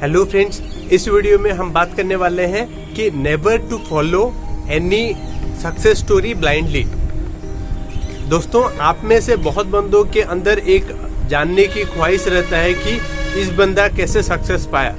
Hello friends, इस video में हम बात करने वाले हैं कि never to follow any success story blindly. दोस्तों, आप में से बहुत बंदों के अंदर एक जानने की ख्वाहिश रहता है कि इस बंदा कैसे सक्सेस पाया,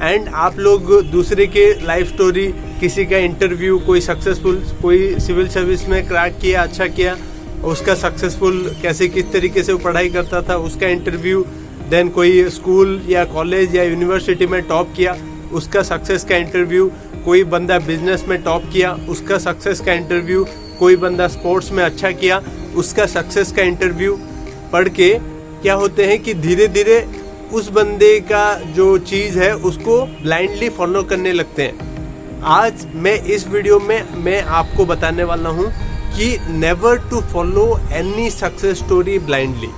एंड आप लोग दूसरे के लाइफ स्टोरी, किसी का इंटरव्यू, कोई सक्सेसफुल, कोई सिविल सर्विस में क्रैक किया, अच्छा किया, उसका सक्सेसफुल कैसे, किस तरीके से वो पढ़ाई करता था, उसका इंटरव्यू, देन कोई स्कूल या कॉलेज या यूनिवर्सिटी में टॉप किया, उसका सक्सेस का इंटरव्यू, कोई बंदा बिजनेस में टॉप किया, उसका सक्सेस का इंटरव्यू, कोई बंदा स्पोर्ट्स में अच्छा किया, उसका सक्सेस का इंटरव्यू पढ़ के क्या होते हैं कि धीरे धीरे उस बंदे का जो चीज़ है उसको ब्लाइंडली फॉलो करने लगते हैं। आज मैं इस वीडियो में मैं आपको बताने वाला हूँ कि never to follow any success story blindly.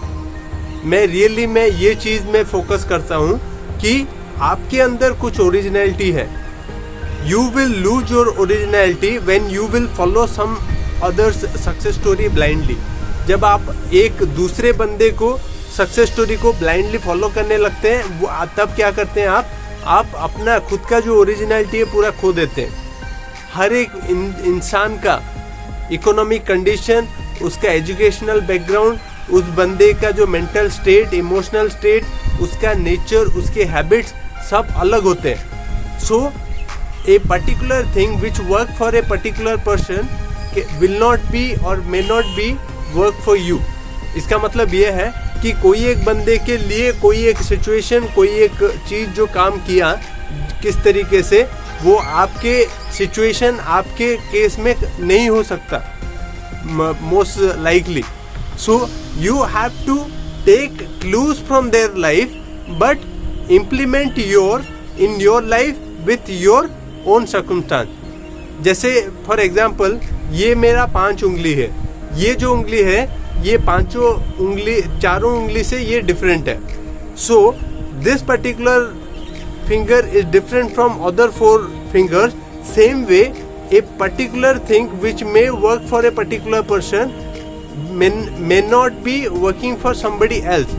मैं ये चीज़ में फोकस करता हूँ कि आपके अंदर कुछ ओरिजिनलिटी है। You will lose your originality when you will follow some others success story blindly. जब आप एक दूसरे बंदे को सक्सेस स्टोरी को ब्लाइंडली फॉलो करने लगते हैं, वो तब क्या करते हैं आप अपना खुद का जो ओरिजिनलिटी है पूरा खो देते हैं। हर एक इंसान का इकोनॉमिक कंडीशन, उसका एजुकेशनल बैकग्राउंड, उस बंदे का जो मेंटल स्टेट, इमोशनल स्टेट, उसका नेचर, उसके हैबिट्स सब अलग होते हैं। So a particular thing which work for a particular person will not be और may not be work for you. इसका मतलब ये है कि कोई एक बंदे के लिए कोई एक सिचुएशन, कोई एक चीज़ जो काम किया किस तरीके से, वो आपके सिचुएशन, आपके केस में नहीं हो सकता most likely. So you have to take clues from their life but implement in your life with your own circumstance। जैसे फॉर एग्जाम्पल, ये मेरा 5 उंगली है, ये जो उंगली है ये चारों उंगली से ये डिफरेंट है। So this particular finger is different from other 4 fingers। Same way a particular thing which may work for a particular person may not be working for somebody else।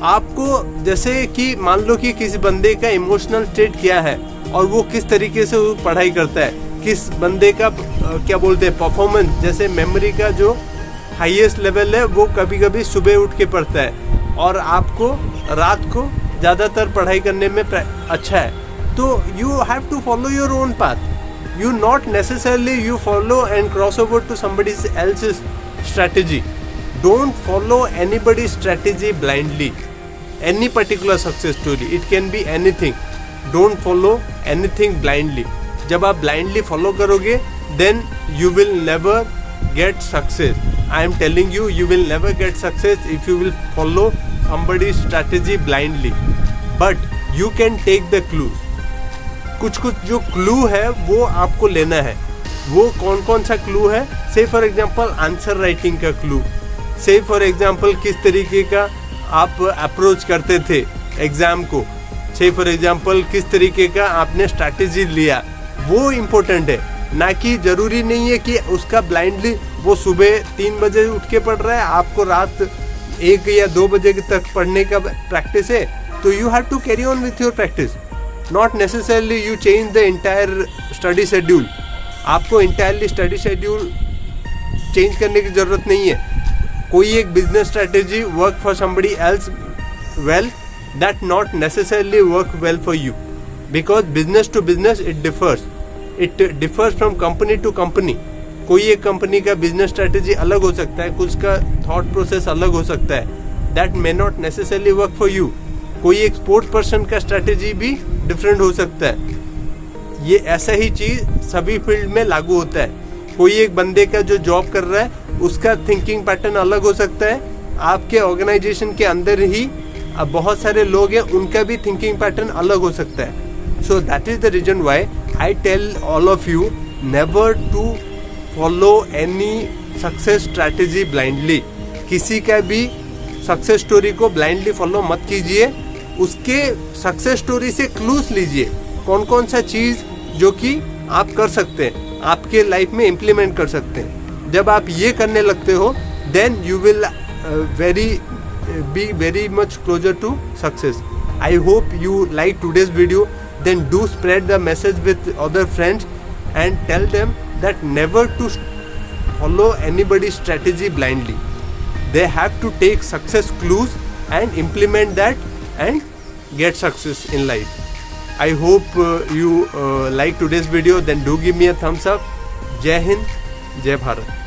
आपको जैसे कि मान लो कि किसी बंदे का इमोशनल स्टेट क्या है और वो किस तरीके से वो पढ़ाई करता है, किस बंदे का क्या बोलते हैं परफॉर्मेंस, जैसे मेमोरी का जो हाईएस्ट लेवल है वो कभी कभी सुबह उठ के पढ़ता है और आपको रात को ज़्यादातर पढ़ाई करने में अच्छा है। तो you have to follow your own path. You not necessarily you follow and cross over to somebody else's strategy। Don't follow anybody's strategy blindly। Any particular success story, it can be anything। Don't follow anything blindly। जब आप blindly follow करोगे then you will never get success। I am telling you, you will never get success if you will follow somebody's strategy blindly। But you can take the clues। कुछ जो clue है वो आपको लेना है। वो कौन कौन सा क्लू है? से फॉर एग्जांपल आंसर राइटिंग का क्लू, से फॉर एग्जांपल किस तरीके का आप अप्रोच करते थे एग्ज़ाम को, से फॉर एग्जांपल किस तरीके का आपने स्ट्रैटेजी लिया, वो इम्पोर्टेंट है। ना कि ज़रूरी नहीं है कि उसका ब्लाइंडली वो सुबह 3 बजे उठ के पढ़ रहा है, आपको रात 1 या 2 बजे तक पढ़ने का प्रैक्टिस है, तो you have to carry on with your practice. Not necessarily you change the entire study schedule. आपको इंटायरली स्टडी शेड्यूल चेंज करने की ज़रूरत नहीं है। कोई एक business strategy work for somebody else well, that not necessarily work well for you, because business to business it differs from company to company. कोई एक कंपनी का बिजनेस स्ट्रैटेजी अलग हो सकता है, कुछ का थॉट प्रोसेस अलग हो सकता है, that may not necessarily work for you. कोई एक स्पोर्ट्स पर्सन का स्ट्रैटेजी भी डिफरेंट हो सकता है। ये ऐसा ही चीज़ सभी फील्ड में लागू होता है। कोई एक बंदे का जो जॉब कर रहा है उसका थिंकिंग पैटर्न अलग हो सकता है। आपके ऑर्गेनाइजेशन के अंदर ही अब बहुत सारे लोग हैं, उनका भी थिंकिंग पैटर्न अलग हो सकता है। So that is the reason why I tell all of you never to follow any success strategy blindly. किसी का भी सक्सेस स्टोरी को ब्लाइंडली फॉलो मत कीजिए। उसके सक्सेस स्टोरी से क्लूज लीजिए, कौन कौन सा चीज़ जो कि आप कर सकते हैं, आपके लाइफ में इम्प्लीमेंट कर सकते हैं। जब आप ये करने लगते हो then you will be very much closer to success. I hope you like today's video. Then do spread the message with other friends and tell them that never to follow anybody's strategy blindly. They have to take success clues and implement that and get success in life. I hope you like today's video. Then do give me a thumbs up. Jai Hind, Jai Bharat.